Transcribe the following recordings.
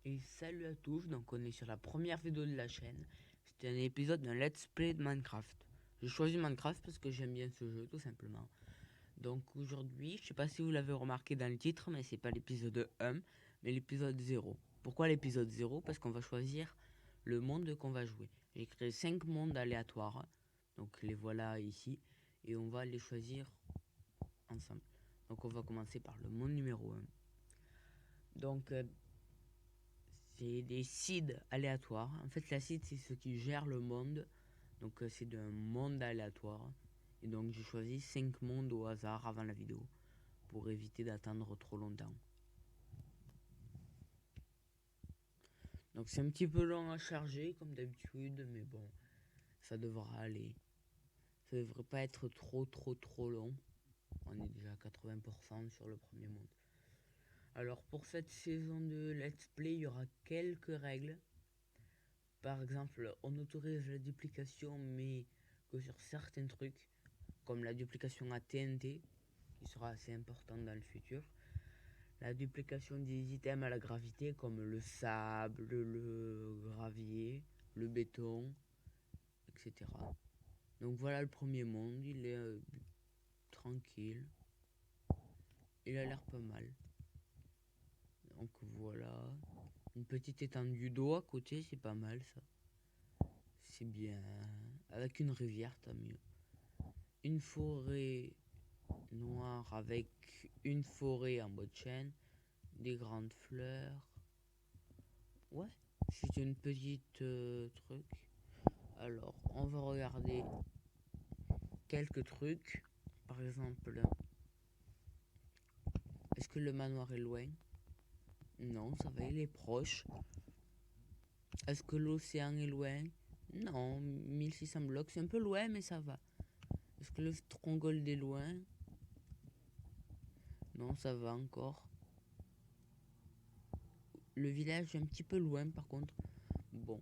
Et salut à tous, donc on est sur la première vidéo de la chaîne. C'est un épisode d'un let's play de Minecraft. J'ai choisi Minecraft parce que j'aime bien ce jeu tout simplement. Donc aujourd'hui, je sais pas si vous l'avez remarqué dans le titre, mais c'est pas l'épisode 1, mais l'épisode 0. Pourquoi l'épisode 0? Parce qu'on va choisir le monde qu'on va jouer. J'ai créé 5 mondes aléatoires, donc les voilà ici, et on va les choisir ensemble. Donc on va commencer par le monde numéro 1. Donc c'est des seeds aléatoires. En fait, la seed, c'est ce qui gère le monde. Donc, c'est d'un monde aléatoire. Et donc, j'ai choisi 5 mondes au hasard avant la vidéo pour éviter d'attendre trop longtemps. Donc, c'est un petit peu long à charger, comme d'habitude, mais bon, ça devra aller. Ça devrait pas être trop long. On est déjà à 80% sur le premier monde. Alors, pour cette saison de Let's Play, il y aura quelques règles. Par exemple, on autorise la duplication, mais que sur certains trucs, comme la duplication à TNT, qui sera assez importante dans le futur, la duplication des items à la gravité, comme le sable, le gravier, le béton, etc. Donc voilà le premier monde, il est tranquille, il a l'air pas mal. Donc voilà, une petite étendue d'eau à côté, c'est pas mal ça. C'est bien, avec une rivière, tant mieux. Une forêt noire avec une forêt en bout de chaîne, des grandes fleurs. Ouais, c'est une petite truc. Alors, on va regarder quelques trucs. Par exemple, est-ce que le manoir est loin? Non, ça va, il est proche. Est-ce que l'océan est loin? Non, 1600 blocs, c'est un peu loin, mais ça va. Est-ce que le Stronghold est loin? Non, ça va encore. Le village est un petit peu loin, par contre. Bon,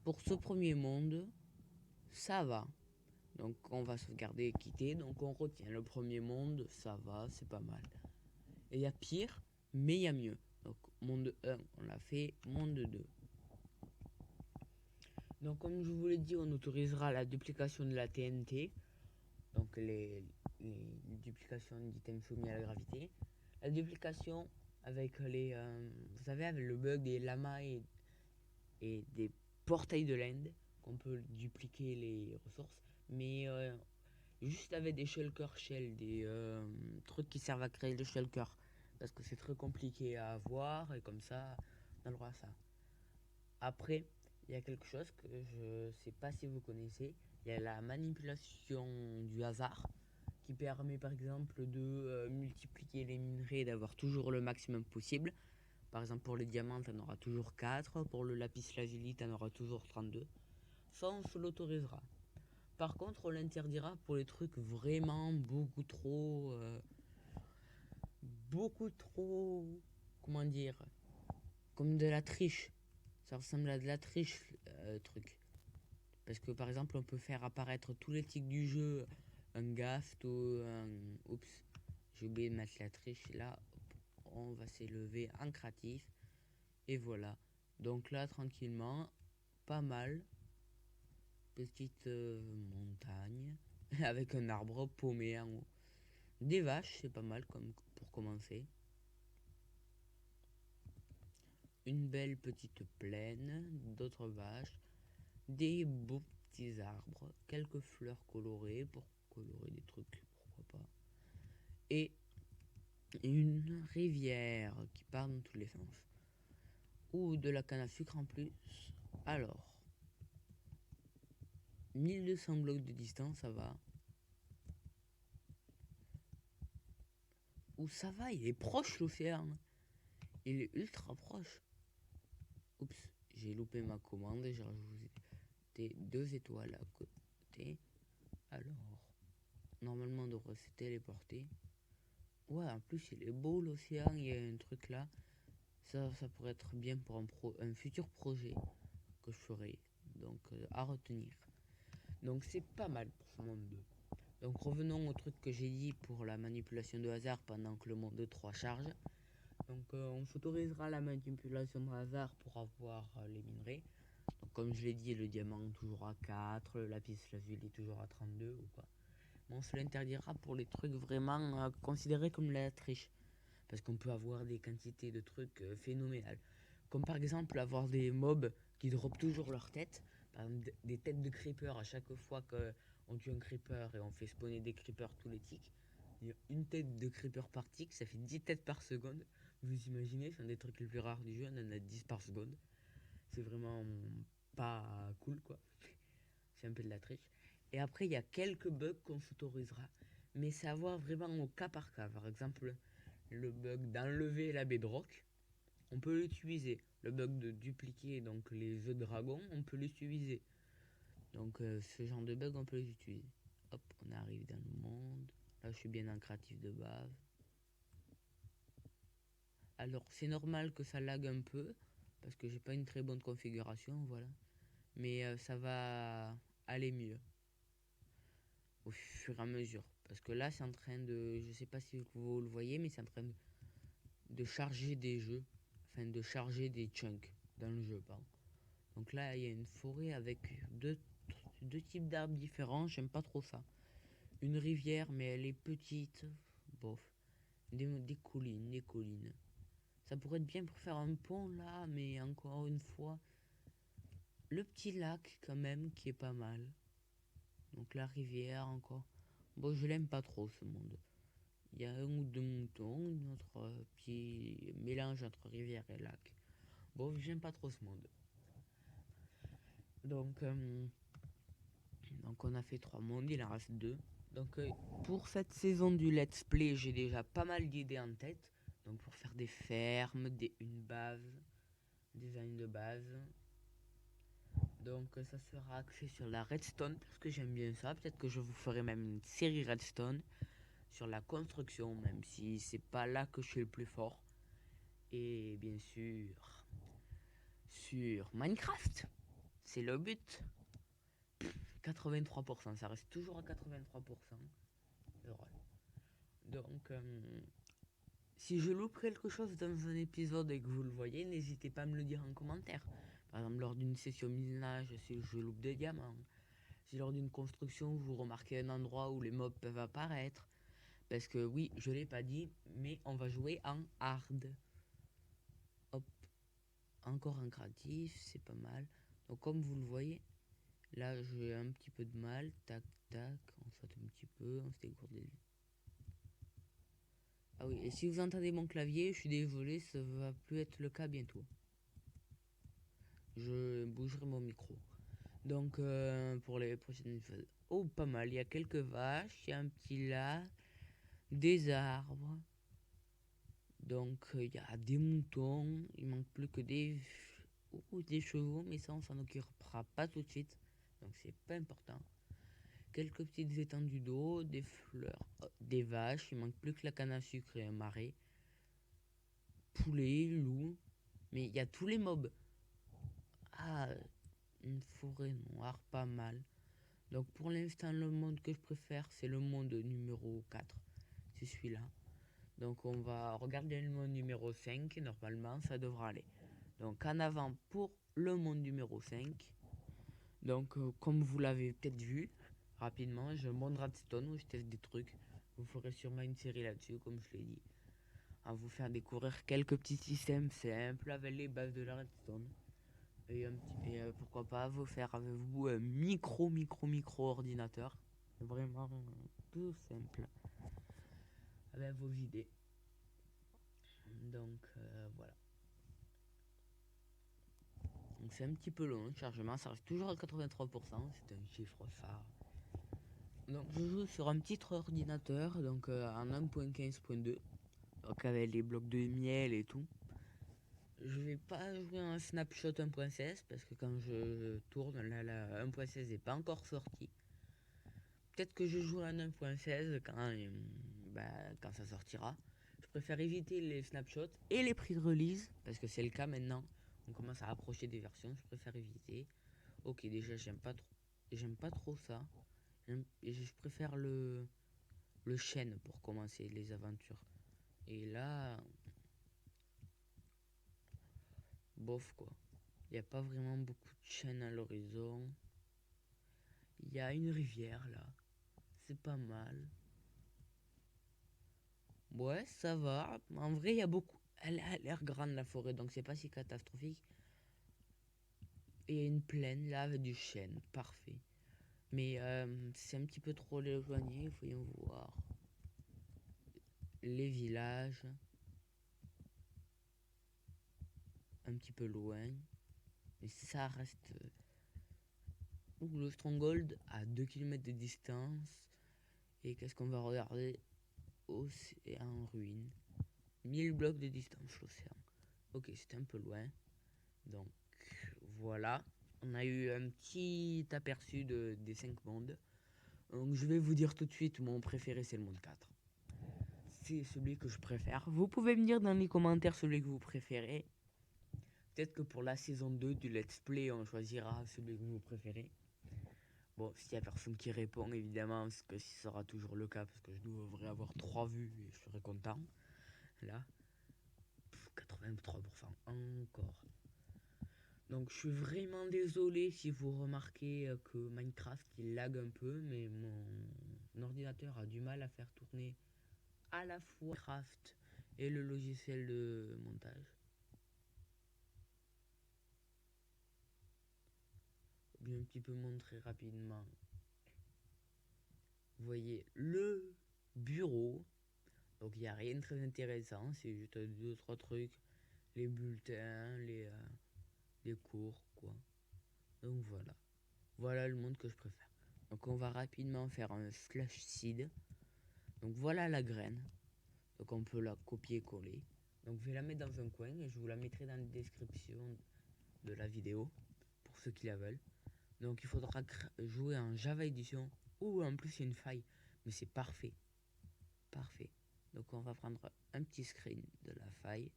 pour ce premier monde, ça va. Donc on va sauvegarder et quitter. Donc on retient le premier monde, ça va, c'est pas mal. Et il y a pire, mais il y a mieux. Donc monde 1, on l'a fait, monde 2. Donc comme je vous l'ai dit, on autorisera la duplication de la TNT. Donc les duplications d'items soumis à la gravité. La duplication avec les... vous savez, avec le bug des lamas et des portails de l'Inde, qu'on peut dupliquer les ressources. Mais juste avec des shulker shells, des trucs qui servent à créer des shulkers. Parce que c'est très compliqué à avoir et comme ça, on a le droit à ça. Après, il y a quelque chose que je sais pas si vous connaissez. Il y a la manipulation du hasard qui permet par exemple de multiplier les minerais et d'avoir toujours le maximum possible. Par exemple, pour les diamants, on aura toujours 4. Pour le lapis lazuli, on aura toujours 32. Ça, on se l'autorisera. Par contre, on l'interdira pour les trucs vraiment beaucoup trop, comment dire, comme de la triche. Ça ressemble à de la triche, truc. Parce que par exemple, on peut faire apparaître tous les tics du jeu, un gaft ou un... Oups, j'ai oublié de mettre la triche là. On va s'élever en créatif. Et voilà. Donc là, tranquillement, pas mal. Petite montagne avec un arbre paumé en haut. Des vaches, c'est pas mal comme pour commencer. Une belle petite plaine, d'autres vaches, des beaux petits arbres, quelques fleurs colorées pour colorer des trucs, pourquoi pas. Et une rivière qui part dans tous les sens. Ou de la canne à sucre en plus. Alors, 1200 blocs de distance, ça va. Ou ça va, il est proche l'océan. Il est ultra proche. Oups, j'ai loupé ma commande et j'ai rajouté 2 étoiles à côté. Alors, normalement on devrait se téléporter. Ouais, en plus il est beau l'océan, il y a un truc là. Ça pourrait être bien pour un futur projet que je ferai. Donc à retenir. Donc c'est pas mal pour ce monde 2. Donc revenons au truc que j'ai dit pour la manipulation de hasard pendant que le monde 3 charge. Donc on s'autorisera la manipulation de hasard pour avoir les minerais. Donc comme je l'ai dit, le diamant toujours à 4, le lapis lazuli toujours à 32 ou quoi. Mais on se l'interdira pour les trucs vraiment considérés comme la triche. Parce qu'on peut avoir des quantités de trucs phénoménales. Comme par exemple avoir des mobs qui dropent toujours leur tête. Par exemple des têtes de creeper à chaque fois qu'on tue un creeper et on fait spawner des creepers tous les ticks. Une tête de creeper par tick, ça fait 10 têtes par seconde. Vous imaginez, c'est un des trucs les plus rares du jeu, on en a 10 par seconde. C'est vraiment pas cool quoi. C'est un peu de la triche. Et après, il y a quelques bugs qu'on s'autorisera. Mais c'est à voir vraiment au cas par cas. Par exemple, le bug d'enlever la bedrock, on peut l'utiliser. Le bug de dupliquer donc les œufs de dragon, on peut l'utiliser. Donc ce genre de bug, on peut les utiliser. Hop, on arrive dans le monde. Là, je suis bien en créatif de base. Alors, c'est normal que ça lag un peu, parce que j'ai pas une très bonne configuration, voilà. Mais ça va aller mieux au fur et à mesure. Parce que là, c'est en train de... Je sais pas si vous le voyez, mais c'est en train de charger des jeux. Enfin, de charger des chunks dans le jeu, pardon. Donc là, il y a une forêt avec deux types d'arbres différents. J'aime pas trop ça. Une rivière, mais elle est petite. Bof. Des collines, des collines. Ça pourrait être bien pour faire un pont là, mais encore une fois, le petit lac quand même qui est pas mal. Donc la rivière encore. Bon, je l'aime pas trop ce monde. Il y a un ou deux moutons, notre petit mélange entre rivière et lac. Bon, j'aime pas trop ce monde. Donc, donc on a fait 3 mondes, il en reste 2. Donc pour cette saison du let's play, j'ai déjà pas mal d'idées en tête. Donc pour faire des fermes, une base, design de base. Donc ça sera axé sur la redstone parce que j'aime bien ça. Peut-être que je vous ferai même une série redstone sur la construction, même si c'est pas là que je suis le plus fort. Et bien sûr sur Minecraft, c'est le but. 83%, ça reste toujours à 83%. Heureux. Donc si je loupe quelque chose dans un épisode et que vous le voyez, n'hésitez pas à me le dire en commentaire. Par exemple, lors d'une session minage, si je loupe des diamants. Si lors d'une construction, vous remarquez un endroit où les mobs peuvent apparaître. Parce que oui, je l'ai pas dit, mais on va jouer en hard. Hop, encore un créatif, c'est pas mal. Donc comme vous le voyez, là j'ai un petit peu de mal. Tac, tac, on saute un petit peu, on se dégourde. Ah oui, et si vous entendez mon clavier, je suis désolé, ça va plus être le cas bientôt. Je bougerai mon micro. Donc pour les prochaines phases. Oh, pas mal, il y a quelques vaches, il y a un petit lac, des arbres. Donc il y a des moutons, il manque plus que des chevaux, mais ça on s'en occupera pas tout de suite. Donc c'est pas important. Quelques petites étendues d'eau, des fleurs, des vaches, il manque plus que la canne à sucre et un marais. Poulet, loup, mais il y a tous les mobs. Ah, une forêt noire, pas mal. Donc pour l'instant, le monde que je préfère, c'est le monde numéro 4. C'est celui-là. Donc on va regarder le monde numéro 5 et normalement ça devra aller. Donc en avant pour le monde numéro 5. Donc comme vous l'avez peut-être vu rapidement, j'ai un monde redstone où je teste des trucs. Vous ferez sûrement une série là-dessus comme je l'ai dit. À vous faire découvrir quelques petits systèmes simples avec les bases de la redstone. Et pourquoi pas vous faire avec vous un micro ordinateur. Vraiment tout simple. Avec vos idées. Donc voilà. Donc c'est un petit peu long le chargement, ça reste toujours à 83%, c'est un chiffre phare. Donc je joue sur un petit ordinateur, donc en 1.15.2, donc avec les blocs de miel et tout. Je vais pas jouer en snapshot 1.16 parce que quand je tourne, là, la 1.16 n'est pas encore sorti. Peut-être que je joue en 1.16 quand ça sortira. Je préfère éviter les snapshots et les pre-release parce que c'est le cas maintenant. On commence à approcher des versions, je préfère éviter. Ok, déjà j'aime pas trop ça. Je préfère le chêne pour commencer les aventures. Et là, bof quoi. Il n'y a pas vraiment beaucoup de chaînes à l'horizon. Il y a une rivière là. C'est pas mal. Ouais, ça va. En vrai, il y a beaucoup. Elle a l'air grande la forêt, donc c'est pas si catastrophique. Et il y a une plaine là avec du chêne. Parfait. Mais c'est un petit peu trop éloigné. Voyons voir. Les villages. Un petit peu loin. Mais ça reste. Le Stronghold à 2 km de distance. Et qu'est-ce qu'on va regarder? Océan en ruine. 1000 blocs de distance, l'océan. Ok, c'était un peu loin. Donc voilà. On a eu un petit aperçu des 5 mondes. Donc je vais vous dire tout de suite, mon préféré c'est le monde 4. C'est celui que je préfère. Vous pouvez me dire dans les commentaires celui que vous préférez. Peut-être que pour la saison 2 du let's play, on choisira celui que vous préférez. Bon, s'il n'y a personne qui répond, évidemment, ce que ce sera toujours le cas, parce que je devrais avoir 3 vues et je serai content. Là, 83% encore. Donc je suis vraiment désolé si vous remarquez que Minecraft il lag un peu, mais mon ordinateur a du mal à faire tourner à la fois Minecraft et le logiciel de montage. Je vais un petit peu montrer rapidement. Vous voyez le bureau. Donc il n'y a rien de très intéressant, c'est juste 2-3 trucs, les bulletins, les cours, quoi. Donc voilà. Voilà le monde que je préfère. Donc on va rapidement faire un slash seed. Donc voilà la graine. Donc on peut la copier-coller. Donc je vais la mettre dans un coin et je vous la mettrai dans la description de la vidéo pour ceux qui la veulent. Donc il faudra jouer en Java Edition ou en plus il y a une faille. Mais c'est parfait. Parfait. Donc on va prendre un petit screen de la faille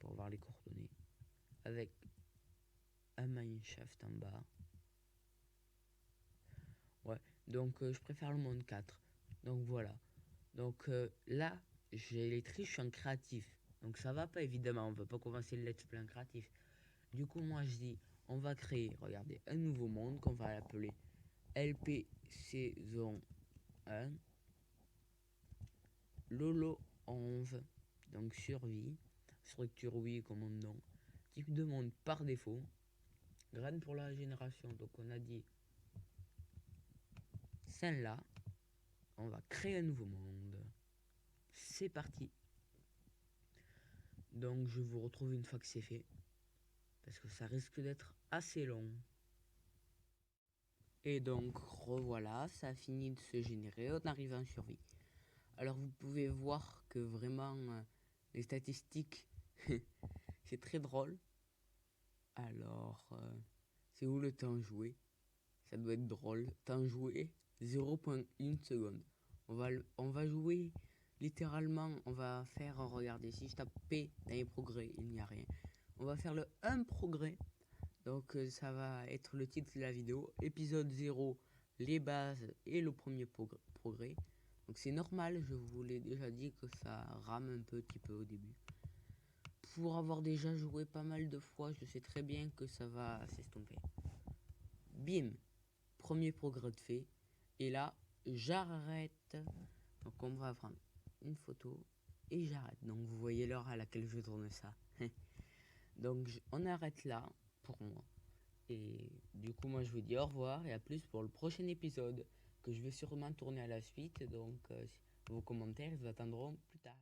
pour voir les coordonnées avec un mineshaft en bas. Ouais, donc je préfère le monde 4. Donc voilà. Donc là, j'ai les triches, je suis en créatif. Donc ça va pas évidemment, on va pas commencer le let's play en créatif. Du coup, moi je dis, on va créer, regardez, un nouveau monde qu'on va l'appeler LP saison 1. Lolo 11. Donc survie. Structure oui, commande non. Type de monde par défaut. Graine pour la génération. Donc on a dit celle-là. On va créer un nouveau monde. C'est parti. Donc je vous retrouve une fois que c'est fait. Parce que ça risque d'être assez long. Et donc revoilà, ça a fini de se générer. On arrive en survie. Alors vous pouvez voir que vraiment les statistiques, c'est très drôle. Alors c'est où le temps joué? Ça doit être drôle. Temps joué 0,1 seconde. On va jouer littéralement. On va faire, regardez, si je tape P dans les progrès, il n'y a rien. On va faire le 1 progrès. Donc ça va être le titre de la vidéo. Épisode 0, les bases et le premier progrès. Donc c'est normal, je vous l'ai déjà dit que ça rame un petit peu au début. Pour avoir déjà joué pas mal de fois, je sais très bien que ça va s'estomper. Bim, premier progrès de fait. Et là, j'arrête. Donc on va prendre une photo et j'arrête. Donc vous voyez l'heure à laquelle je tourne ça. Donc on arrête là pour moi. Et du coup moi je vous dis au revoir et à plus pour le prochain épisode que je vais sûrement tourner à la suite. Donc vos commentaires ils attendront plus tard.